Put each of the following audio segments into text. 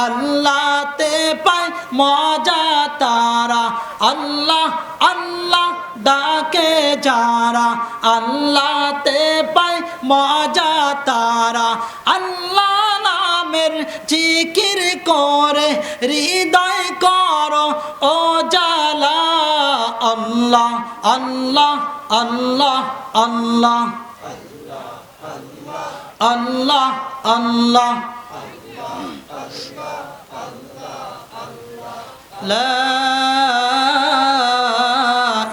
আল্লাহতে পায় মজা তারা, আল্লাহ আল্লাহ ডাকে যারা, আল্লাহতে পায় মজা তারা। আল্লাহ নামের জিকির করে হৃদয় করো ও জালা, আল্লাহ আল্লাহ আল্লাহ আল্লাহ আল্লাহ আল্লাহ লা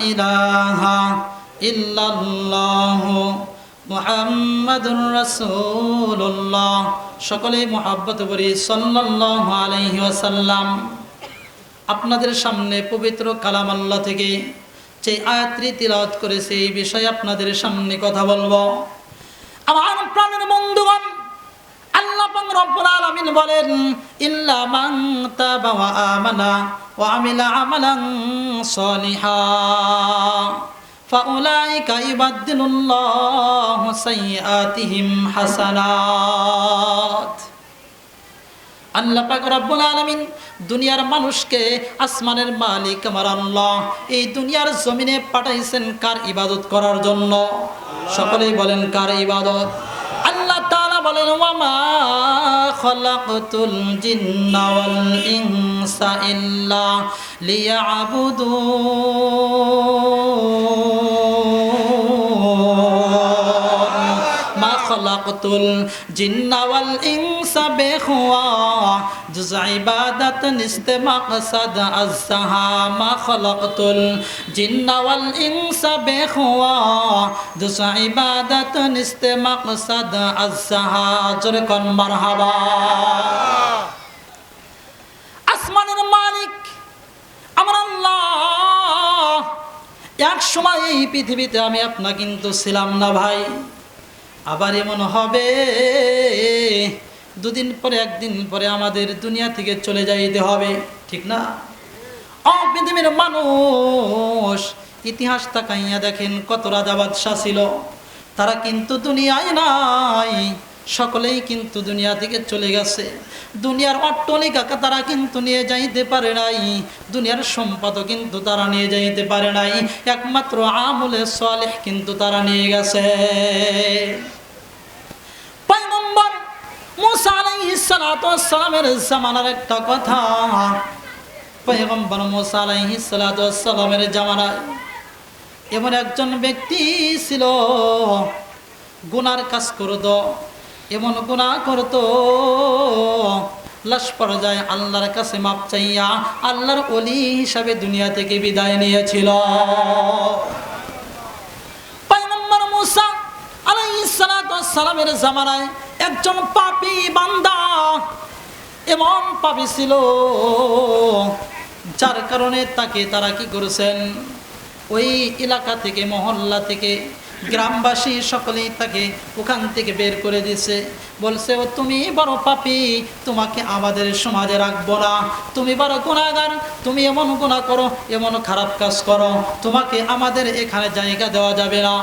ইলাহা ইল্লাল্লাহু মুহাম্মাদুর রাসূলুল্লাহ। সকলেই মুহাব্বত করি সাল্লাল্লাহু আলাইহি ওয়াসাল্লাম। আপনাদের সামনে পবিত্র কালাম আল্লাহ থেকে যে আয়াতটি তিলাওয়াত করেছে এই বিষয়ে আপনাদের সামনে কথা বলবো। আমার প্রাণের বন্ধুগণ, আল্লাহ পাক রব্বুল আলামিন বলেন, ইল্লা মান তাবা ওয়া আমানা ওয়া আমিলা আমালান সলিহা ফাউলাইকা ইউবাদদিলুল্লাহু সাইয়্যাতিহিম হাসানাত। আল্লাহ পাক রব্বুল আলামিন দুনিয়ার মানুষকে, আসমানের মালিক আমার আল্লাহ এই দুনিয়ার জমিনে পাঠাইছেন কার ইবাদত করার জন্য? সকলেই বলেন কার ইবাদত? আল্লাহ তাআলা বলেন, ওয়া মা খালাকতুল জিন্না ওয়াল ইনসা ইল্লা লিয়াবুদুন, মা খালাকতুল জিন্না ওয়াল ইনসা বিহুয়া জুজ ইবাদাত নিস্তে মাকসাদ আযহা, মা খালাকতুল জিন্না ওয়াল ইনসা বিহুয়া জুজ ইবাদাত নিস্তে মাকসাদ আযহা। জোরে কোন মারহাবা। আসমানের মালিক আমার আল্লাহ। এক সময় এই পৃথিবীতে আমি আপনা কিন্তু ছিলাম না ভাই। আবার এমন হবে দুদিন পরে একদিন পরে আমাদের দুনিয়া থেকে চলে যাইতে হবে, ঠিক না? পৃথিবীর মানুষ ইতিহাস তাকাইয়া দেখেন কত রাজা বাদশাহ ছিল, তারা কিন্তু দুনিয়ায় নাই। সকলেই কিন্তু দুনিয়া থেকে চলে গেছে। দুনিয়ার অট্টালিকা তারা কিন্তু নিয়ে যাইতে পারে নাই, দুনিয়ার সম্পদও কিন্তু তারা নিয়ে যাইতে পারে নাই, একমাত্র আমলে সালেহ কিন্তু তারা নিয়ে গেছে। পয়গম্বর মুসা আলাইহিস সালাতু ওয়াস সালামের জামানার একটা কথা, পয়গম্বর মুসা আলাইহিস সালাতু ওয়াস সালামের জামানায় এমন একজন ব্যক্তি ছিল, গুনার কাজ করত, এমন গুনাহ করত, লাশ পর্যায়ে আল্লাহর কাছে মাপ চাইয়া আল্লাহর ওলি হিসাবে দুনিয়া থেকে বিদায় নিয়েছিল। পয়গম্বর মুসা আলাইহিস সালাতু ওয়াস সালামের জামানায় একজন পাপী বান্দা, এমন পাপী ছিল যার কারণে তাকে তারা কি করেছেন, ওই এলাকা থেকে, মহল্লা থেকে, গ্রামবাসী সকলেই তাকে ওখান থেকে বের করে দিয়েছে। বলছে, ও তুমি বড় পাপী, তোমাকে আমাদের সমাজে রাখবো না, তুমি বড় গুনাহগার, তুমি এমন গুনাহ করো, এমন খারাপ কাজ করো, তোমাকে আমাদের এখানে জায়গা দেওয়া যাবে না।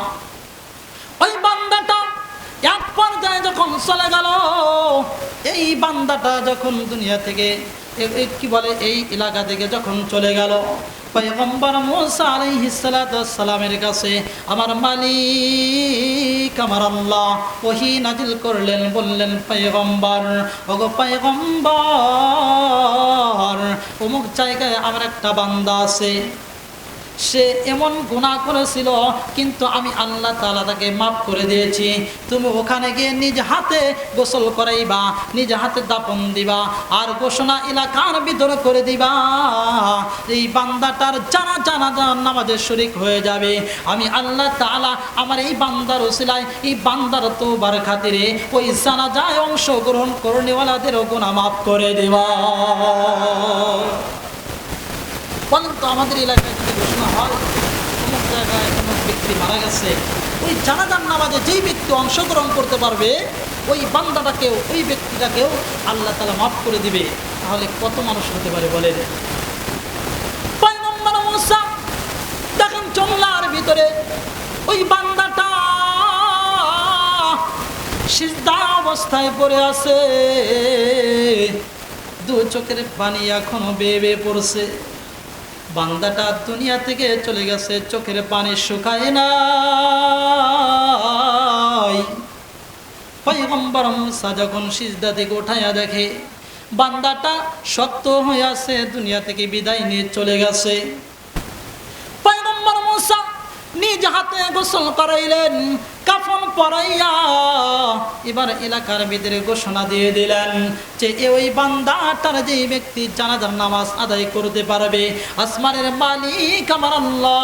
ওই বান্দাটা এক পর্যায়ে যখন চলে গেল, এই বান্দাটা যখন দুনিয়া থেকে কি বলে এই এলাকা থেকে যখন চলে গেল, পয়গম্বর মুসা আলাইহিস সালাতু ওয়াস সালামের কাছে আমার মালিক আমার আল্লাহ ওহী নাজিল করলেন, বললেন, পয়গম্বর, ওগো পয়গম্বর, অমুক জায়গায় আমার একটা বান্দা আছে, সে এমন গুনাহ করেছিল কিন্তু আমি আল্লাহ তাআলা তাকে মাফ করে দিয়েছি। তুমি ওখানে গিয়ে নিজ হাতে গোসল করাইবা, নিজ হাতে দাফন দিবা, আর ঘোষণা এলাকার ভিতরে করে দিবা, এই বান্দাটার জানাজা নামাজে শরীক হয়ে যাবে। আমি আল্লাহ তাআলা আমার এই বান্দার ওসিলায়, এই বান্দার তওবার খাতিরে ওই জানাজায় অংশগ্রহণ করনেওয়ালাদেরও গুনাহ মাফ করে দেবা। বলেন তো, আমাদের এলাকায় যদি ঘোষণা হয় অমুক জায়গায় অমুক ব্যক্তি মারা গেছে, ওই জানাজার নামাজে যেই ব্যক্তি অংশগ্রহণ করতে পারবে ওই বান্দাটাকেও, ওই ব্যক্তিটাকেও আল্লাহ তাআলা মাফ করে দিবে, তাহলে কত মানুষ হতে পারে বলেন? পয়গম্বর মুসা দেখেন জঙ্গলার ভিতরে ওই বান্দাটা সিজদা অবস্থায় পড়ে আছে, চোখের পানি এখনো বেয়ে বেয়ে পড়ছে। বান্দাটা দুনিয়া থেকে চলে গেছে, চোখের পানি শুকায় নাই। পয়গম্বর মুসা যখন সিজদা থেকে উঠাইয়া দেখে বান্দাটা শক্ত হয়ে আছে, দুনিয়া থেকে বিদায় নিয়ে চলে গেছে। পয়গম্বর মুসা নিজ হাতে গোসল করাইলেন, কাফন পরাইয়া এবার এলাকার ভিতরে ঘোষণা দিয়ে দিলেন যে ওই বান্দাটার যে ব্যক্তি জানাজার নামাজ আদায় করতে পারবে, আসমানের মালিক আমার আল্লাহ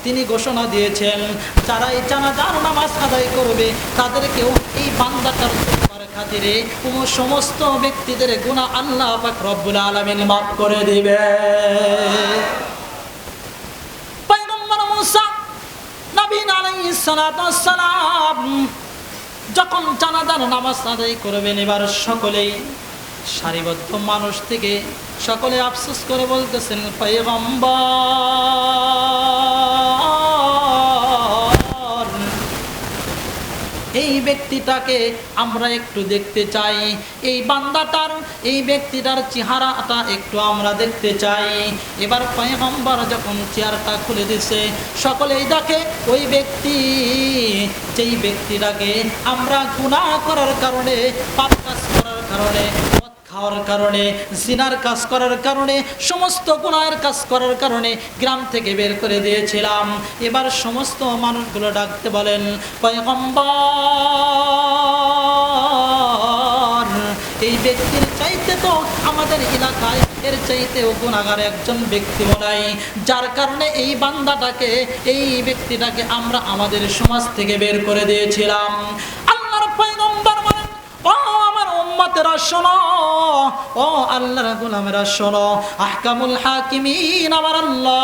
তিনি ঘোষণা দিয়েছেন যারা এই জানাজার নামাজ আদায় করবে তাদেরকেও এই বান্দাটার খাতিরে সমস্ত ব্যক্তিদের গুনাহ আল্লাহ পাক রব্বুল আলামিন মাফ করে দিবে। পয়গম্বর মুসা নবী আলাইহিস সালাতু ওয়াস সালাম যখন জানাজার নামাজ আদায় করবেন, এবার সকলেই সারিবদ্ধ মানুষ থেকে সকলে আফসোস করে বলতেছেন, পয়গম্বর এই ব্যক্তিটাকে আমরা একটু দেখতে চাই, এই বান্দাটার এই ব্যক্তিটার চেহারাটা একটু আমরা দেখতে চাই। এবার পয়গম্বর যখন চেয়ারটা খুলে দিছে, সকলেই দেখে ওই ব্যক্তি, যেই ব্যক্তিটাকে আমরা গুনাহ করার কারণে, পাপ কাজ করার কারণে, খাওয়ার কারণে, জিনার কাজ করার কারণে, সমস্ত গুনাহের কাজ করার কারণে গ্রাম থেকে বের করে দিয়েছিলাম। এবার সমস্ত মানুষগুলো ডাকতে বলেন, পয়গম্বর এই ব্যক্তির চাইতে তো আমাদের এলাকায় এর চাইতেও গুনাহগার একজন ব্যক্তি নাই, যার কারণে এই বান্দাটাকে, এই ব্যক্তিটাকে আমরা আমাদের সমাজ থেকে বের করে দিয়েছিলাম। আল্লাহর পয়গম্বর বলেন, ও আমার উম্মতেরা শোনো, ও আল্লাহর গোলামেরা শোনো, আহকামুল হাকিমিন আমার আল্লাহ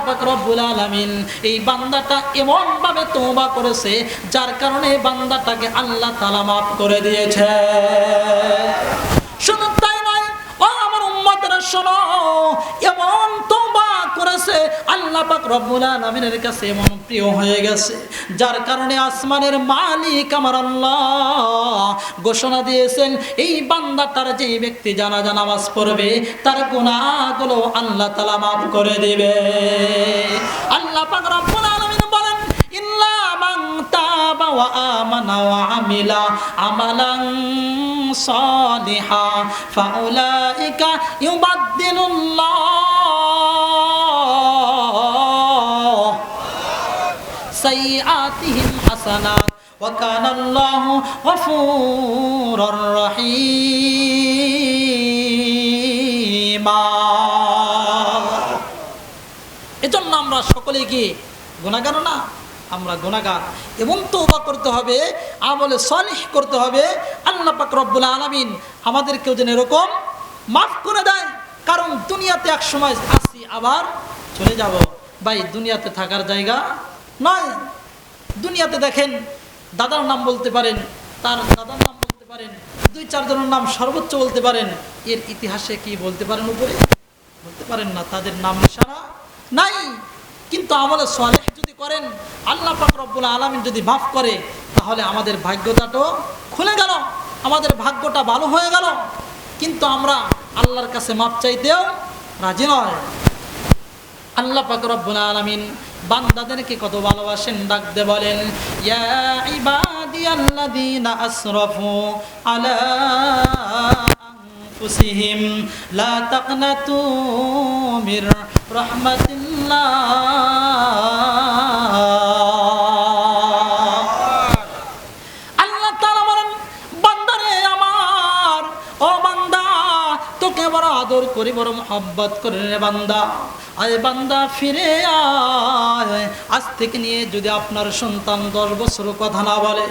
পাক রব্বুল আলামিন এই বান্দাটা এমন ভাবে তওবা করেছে যার কারণে বান্দাটাকে আল্লাহ তাআলা মাফ করে দিয়েছে। শুধু তাই নয়, ও আমার উম্মতেরা শোনো, এমন তওবা করেছে আল্লাহ পাক রব্বুল আলামিনের কাছে এমন প্রিয় হয়ে গেছে যার কারণে আসমানের মালিক আমার আল্লাহ ঘোষণা দিয়েছেন এই বান্দাটার যে ব্যক্তি জানাজা নামাজ পড়বে তার গুনাহগুলো আল্লাহ তাআলা মাফ করে দিবে। আল্লাহ পাক রব্বুল আলামিন বলেন, ইল্লা মান তাবা ওয়া আমানা ওয়া আমিলা আমালান সালিহা ফাউলাইকা ইউবাদদিলুল্লাহ সাইয়্যাতিহিম হাসানাত ওয়া কানা আল্লাহু গফুরুর রহিমা। এজন্য আমরা সকলে কি গুনাহগার না? আমরা গুনাহগার এবং তওবা করতে হবে, আমলে সালিহ করতে হবে। আল্লাহ পাক রব্বুল আলামিন আমাদেরকেও যেন এরকম মাফ করে দেয়, কারণ দুনিয়াতে এক সময় আসি আবার চলে যাব। ভাই দুনিয়াতে থাকার জায়গা নয়। দুনিয়াতে দেখেন দাদার নাম বলতে পারেন, তার দাদার নাম বলতে পারেন, 2-4 জনের নাম সর্বোচ্চ বলতে পারেন, এর ইতিহাসে কি বলতে পারেন? উপরে বলতে পারেন না, তাদের নাম নিশানা নাই। কিন্তু আমলে সালেহ যদি করেন, আল্লাহ পাক রব্বুল আলামিন যদি মাফ করে, তাহলে আমাদের ভাগ্যটাও খুলে গেল, আমাদের ভাগ্যটা ভালো হয়ে গেল। কিন্তু আমরা আল্লাহর কাছে মাফ চাইতেও রাজি নয়। আল্লাহ পাক রব্বুল আলামিন বান্দাদেরকে কত ভালোবাসেন, ডাকতে বলেন, ইয়া ইবাদিয়াল্লাযীনা আসরাফু আলা আনফুসিহিম লা তাকনাতু মির রাহমাতিল্লাহ। আল্লাহ তাআলা বলেন, বান্দারে আমার, ও বান্দা তোকে বড় আদর করি, বড় মহব্বত করি রে বান্দা, আয় বান্দা ফিরে আয়। আজ থেকে নিয়ে যদি আপনার সন্তান 10 বছর কথা না বলে,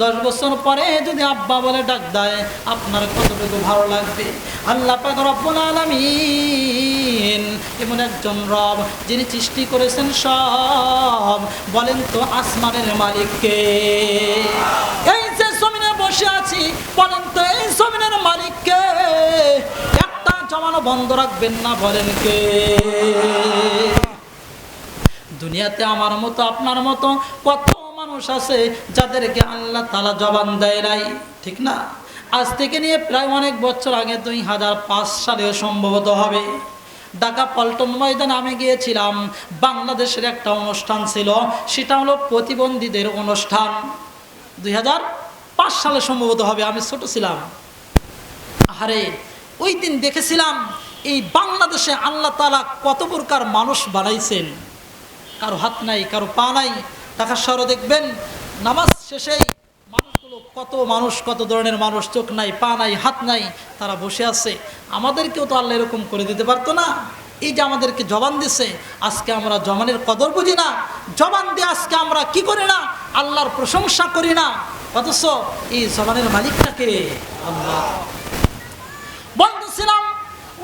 10 বছর পরে যদি আব্বা বলে ডাক দেয়, আপনার কতটুকু ভালো লাগবে? আল্লাহ পাক রব্বুল আলামিন এমন একজন রব যিনি সৃষ্টি করেছেন সব। বলেন তো আসমানের মালিক কে? এই যে জমিনে বসে আছি, বলেন তো এই জমিনের মালিক কে? একটা জমানো বন্ধ রাখবেন না, বলেন কে? দুনিয়াতে আমার মতো আপনার মতো কত মানুষ মানুষ আছে যাদেরকে আল্লাহ তাআলা জবান দেয় নাই, ঠিক না? আজ থেকে নিয়ে প্রায় অনেক বছর আগে 2005 সালে সম্ভবত হবে, ঢাকা পল্টন ময়দানে আমি গিয়েছিলাম। বাংলাদেশের একটা অনুষ্ঠান ছিল, সেটা হলো প্রতিবন্ধীদের অনুষ্ঠান। 2005 সালে সম্ভবত হবে, আমি ছোট ছিলাম। আরে ওই দিন দেখেছিলাম এই বাংলাদেশে আল্লাহ তাআলা কত প্রকার মানুষ বানাইছেন। কারো হাত নাই, কারো পা নাই। ঢাকা শহরে দেখবেন নামাজ শেষেই মানুষগুলো, কত মানুষ, কত ধরনের মানুষ, চোখ নাই, পা নাই, হাত নাই, তারা বসে আছে। আমাদেরকেও তো আল্লাহ এরকম করে দিতে পারতো না? এই যে আমাদেরকে জবান দিছে, আজকে আমরা জবানের কদর বুঝি না। জবান দিয়ে আজকে আমরা কি করি না? আল্লাহর প্রশংসা করি না। অথচ এই জবানের মালিকটাকে আল্লাহ। বন্ধু ছিলাম,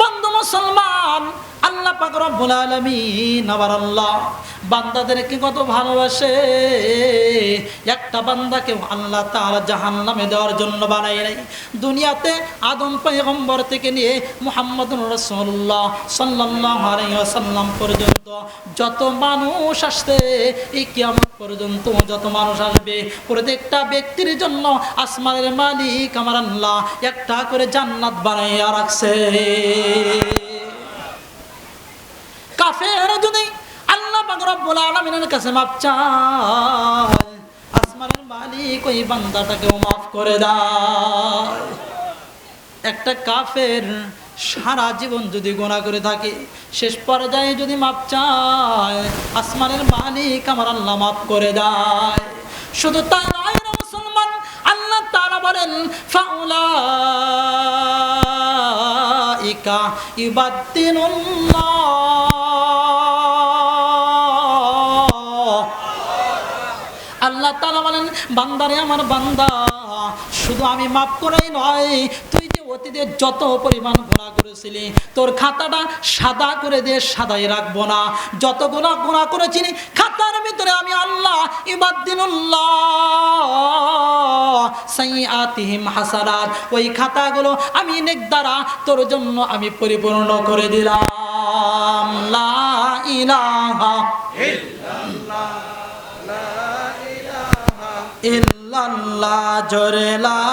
বন্ধু মুসলমান, আল্লাহ পাক রব্বুল আলামিন আবার আল্লাহ বান্দাদেরকে কত ভালোবাসে। একটা বান্দাকে আল্লাহ তাআলা জাহান্নামে দেওয়ার জন্য বানায় নাই। দুনিয়াতে আদম পয়গম্বর থেকে নিয়ে মুহাম্মদুর রাসূলুল্লাহ সাল্লাল্লাহু আলাইহি ওয়াসাল্লাম পর্যন্ত যত মানুষ আসছে, এই কিয়ামত পর্যন্ত যত মানুষ আসবে, প্রত্যেকটা ব্যক্তির জন্য আসমানের মালিক আমার আল্লাহ একটা করে জান্নাত বানাইয়া রাখছে। কাফের যদি আল্লাহ পাক রব্বুল আলামিনের কাছে মাপ চায়, আসমানের মালিক ওই বান্দাটাকেও মাফ করে দেয়। একটা কাফের সারা জীবন যদি গুনাহ করে থাকে, শেষ পর্যায়ে যদি মাপ চায়, আসমানের মালিক আমার আল্লাহ মাফ করে দেয়। শুধু তাই নয় রে মুসলমান, আল্লাহ তাআলা বলেন ফাউলাইকা ইবাদদিনুল্লাহ, আল্লাহ তাআলা বলেন বান্দারে আমার বান্দা, শুধু আমি মাফ করাই নয়, তুই যে অতীতে যত পরিমাণ গুনাহ করেছিলি, তোর খাতাটা সাদা করে দিয়ে সাদাই রাখবো না। যত গুনাহ করেছিলি খাতার ভিতরে আমি আল্লাহ ইবাদদিনুল্লাহ সাইয়াতিহিম হাসানাত, ওই খাতাগুলো আমি নেক দ্বারা তোর জন্য আমি পরিপূর্ণ করে দিলাম। লা ইলাহা ইল্লাল্লাহ, লা ইলাহা ইল্লাল্লাহ, জোরে লা